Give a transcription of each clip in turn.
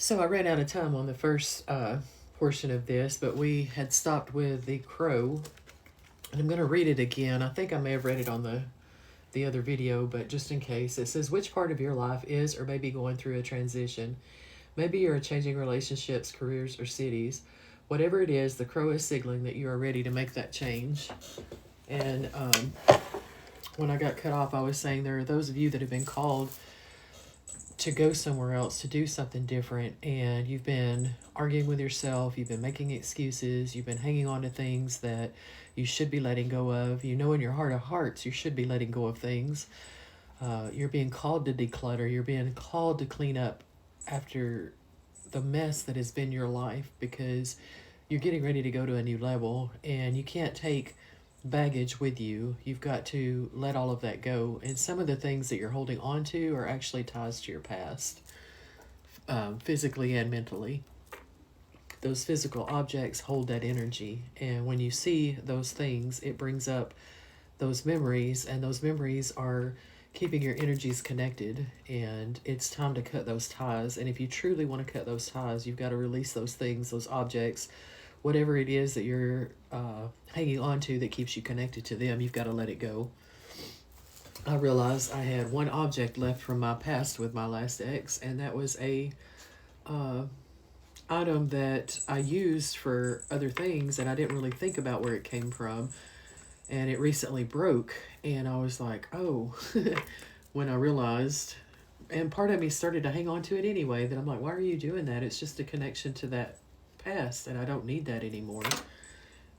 So I ran out of time on the first portion of this, but we had stopped with the crow, and I'm going to read it again. I think I may have read it on the other video, but just in case, it says, which part of your life is or may be going through a transition? Maybe you're changing relationships, careers, or cities. Whatever it is, the crow is signaling that you are ready to make that change. And when I got cut off, I was saying there are those of you that have been called to go somewhere else, to do something different, and you've been arguing with yourself, you've been making excuses, you've been hanging on to things that you should be letting go of. You know in your heart of hearts you should be letting go of things. You're being called to declutter, you're being called to clean up after the mess that has been your life, because you're getting ready to go to a new level, and you can't take baggage with you. You've got to let all of that go. And some of the things that you're holding on to are actually ties to your past, physically and mentally. Those physical objects hold that energy. And when you see those things, it brings up those memories, and those memories are keeping your energies connected. And it's time to cut those ties. And if you truly want to cut those ties, you've got to release those things, those objects, whatever it is that you're hanging on to that keeps you connected to them. You've got to let it go. I realized I had one object left from my past with my last ex, and that was a item that I used for other things, and I didn't really think about where it came from. And it recently broke, and I was like, oh, when I realized, and part of me started to hang on to it anyway, that I'm like, why are you doing that? It's just a connection to that past, and I don't need that anymore.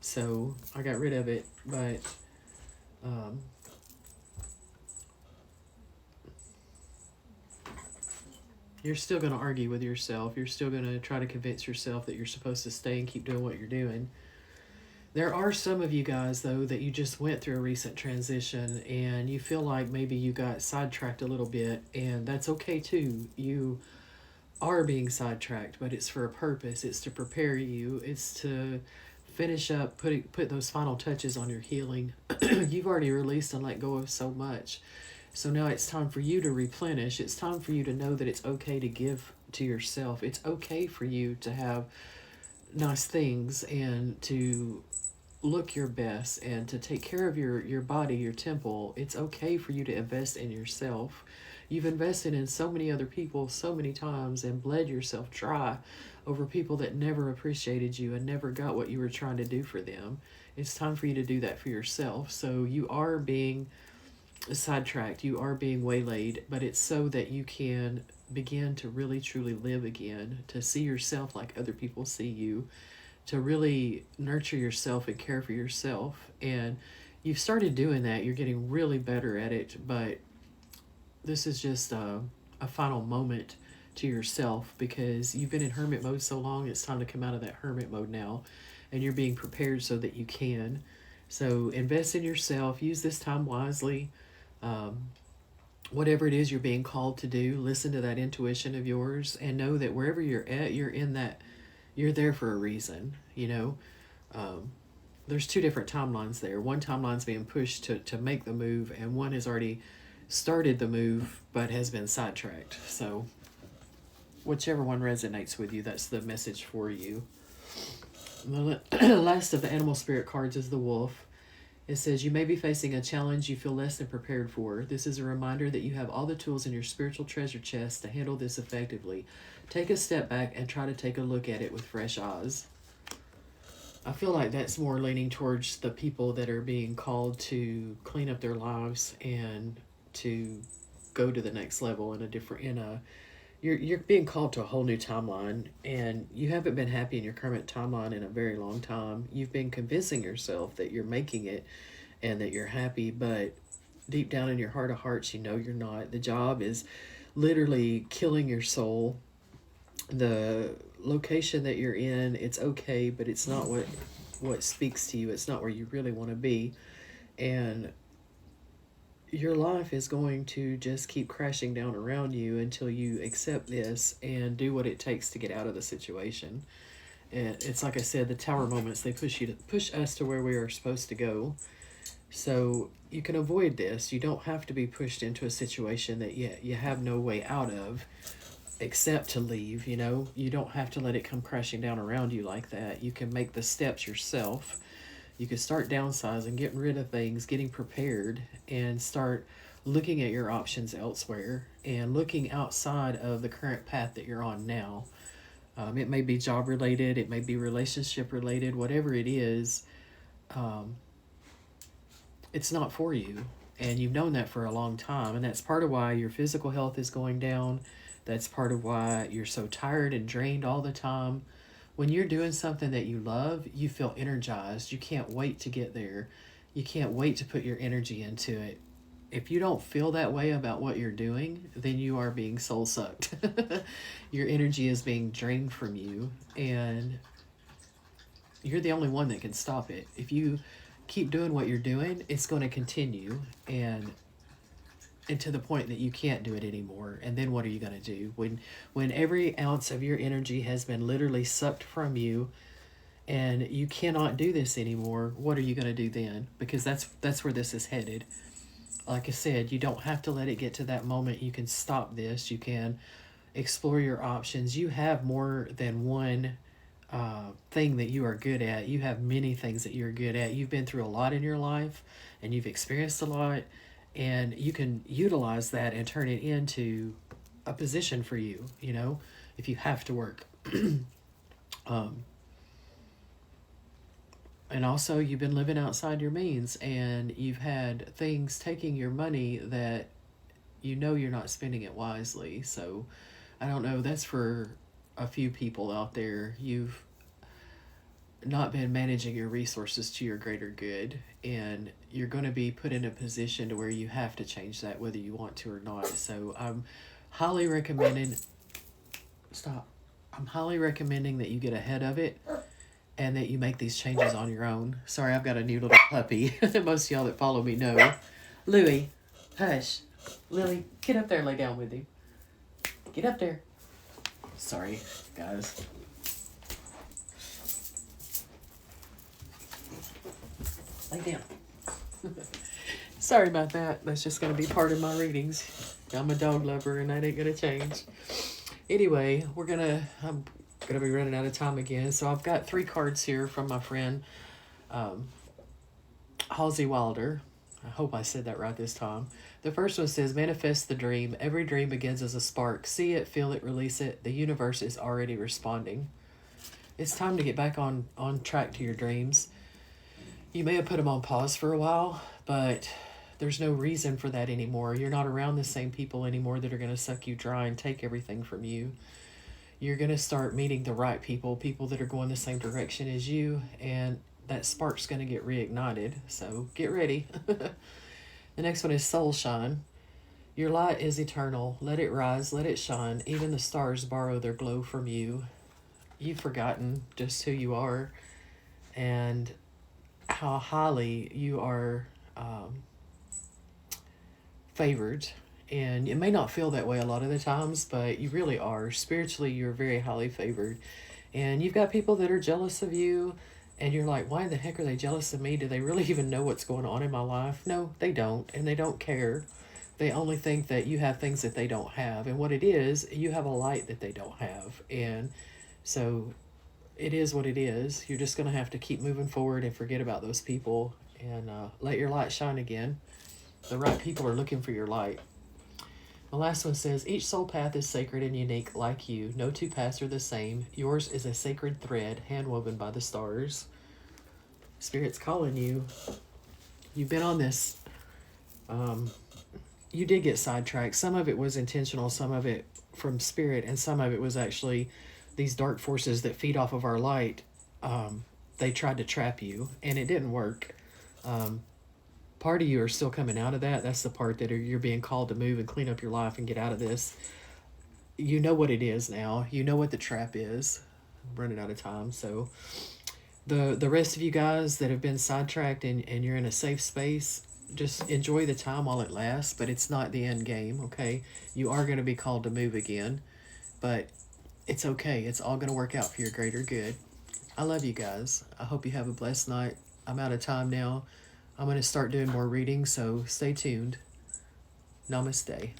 So I got rid of it, but you're still going to argue with yourself. You're still going to try to convince yourself that you're supposed to stay and keep doing what you're doing. There are some of you guys, though, that you just went through a recent transition, and you feel like maybe you got sidetracked a little bit, and that's okay too. You are being sidetracked, but it's for a purpose. It's to prepare you. It's to finish up, put those final touches on your healing. You've already released and let go of so much. So now it's time for you to replenish. It's time for you to know that it's okay to give to yourself. It's okay for you to have nice things and to look your best and to take care of your body, your temple. It's okay for you to invest in yourself. You've invested in so many other people so many times and bled yourself dry over people that never appreciated you and never got what you were trying to do for them. It's time for you to do that for yourself. So you are being sidetracked, you are being waylaid, but it's so that you can begin to really truly live again, to see yourself like other people see you, to really nurture yourself and care for yourself. And you've started doing that. You're getting really better at it, but this is just a final moment to yourself, because you've been in hermit mode so long. It's time to come out of that hermit mode now, and you're being prepared so that you can. So invest in yourself. Use this time wisely. Whatever it is you're being called to do, listen to that intuition of yours, and know that wherever you're at, you're there for a reason. There's two different timelines there. One timeline's being pushed to make the move, and one has already started the move but has been sidetracked. So whichever one resonates with you, that's the message for you. The last of the animal spirit cards is the wolf. It says, you may be facing a challenge you feel less than prepared for. This is a reminder that you have all the tools in your spiritual treasure chest to handle this effectively. Take a step back and try to take a look at it with fresh eyes. I feel like that's more leaning towards the people that are being called to clean up their lives and to go to the next level you're being called to a whole new timeline, and you haven't been happy in your current timeline in a very long time. You've been convincing yourself that you're making it and that you're happy, but deep down in your heart of hearts, you know you're not. The job is literally killing your soul. The location that you're in, it's okay, but it's not what speaks to you. It's not where you really want to be. And your life is going to just keep crashing down around you until you accept this and do what it takes to get out of the situation. And it's like I said, the tower moments, they push us to where we are supposed to go. So you can avoid this. You don't have to be pushed into a situation that you have no way out of. accept to leave, you know. You don't have to let it come crashing down around you like that. You can make the steps yourself. You can start downsizing, getting rid of things, getting prepared, and start looking at your options elsewhere and looking outside of the current path that you're on now. It may be job related, it may be relationship related, whatever it is, it's not for you. And you've known that for a long time. And that's part of why your physical health is going down. That's part of why you're so tired and drained all the time. When you're doing something that you love, you feel energized. You can't wait to get there. You can't wait to put your energy into it. If you don't feel that way about what you're doing, then you are being soul sucked. Your energy is being drained from you, and you're the only one that can stop it. If you keep doing what you're doing, it's going to continue, and to the point that you can't do it anymore. And then what are you going to do when every ounce of your energy has been literally sucked from you, and you cannot do this anymore? What are you going to do then? Because that's where this is headed. Like I said, you don't have to let it get to that moment. You can stop this. You can explore your options. You have more than one thing that you are good at. You have many things that you're good at. You've been through a lot in your life, and you've experienced a lot, and you can utilize that and turn it into a position for you, you know, if you have to work. And also, you've been living outside your means, and you've had things taking your money that you know you're not spending it wisely. So, I don't know, that's for a few people out there. You've not been managing your resources to your greater good, and you're going to be put in a position to where you have to change that whether you want to or not. So, I'm highly recommending, I'm highly recommending that you get ahead of it, and that you make these changes on your own. Sorry, I've got a new little puppy. Most of y'all that follow me know. Louie, hush. Lily, get up there and lay down with him. Get up there. Sorry, guys. Lay down. Sorry about that. That's just going to be part of my readings. I'm a dog lover, and that ain't going to change. Anyway, I'm gonna be running out of time again. So I've got 3 cards here from my friend Halsey Wilder. I hope I said that right this time. The first one says, manifest the dream. Every dream begins as a spark. See it, feel it, release it. The universe is already responding. It's time to get back on track to your dreams. You may have put them on pause for a while, but there's no reason for that anymore. You're not around the same people anymore that are going to suck you dry and take everything from you. You're going to start meeting the right people that are going the same direction as you, and that spark's going to get reignited. So get ready. The next one is soul shine. Your light is eternal. Let it rise, let it shine. Even the stars borrow their glow from you. You've forgotten just who you are and how highly you are favored. And it may not feel that way a lot of the times, but you really are. Spiritually, you're very highly favored. And you've got people that are jealous of you, and you're like, why the heck are they jealous of me? Do they really even know what's going on in my life? No, they don't, and they don't care. They only think that you have things that they don't have. And what it is, you have a light that they don't have. And so it is what it is. You're just going to have to keep moving forward and forget about those people and let your light shine again. The right people are looking for your light. The last one says, each soul path is sacred and unique like you. No 2 paths are the same. Yours is a sacred thread hand-woven by the stars. Spirit's calling you. You've been on this. You did get sidetracked. Some of it was intentional, some of it from Spirit, and some of it was actually these dark forces that feed off of our light. They tried to trap you, and it didn't work. Part of you are still coming out of that. That's the part that you're being called to move and clean up your life and get out of this. You know what it is now. You know what the trap is. I'm running out of time. So the rest of you guys that have been sidetracked and you're in a safe space, just enjoy the time while it lasts, but it's not the end game, okay? You are going to be called to move again, but it's okay. It's all going to work out for your greater good. I love you guys. I hope you have a blessed night. I'm out of time now. I'm going to start doing more reading, so stay tuned. Namaste.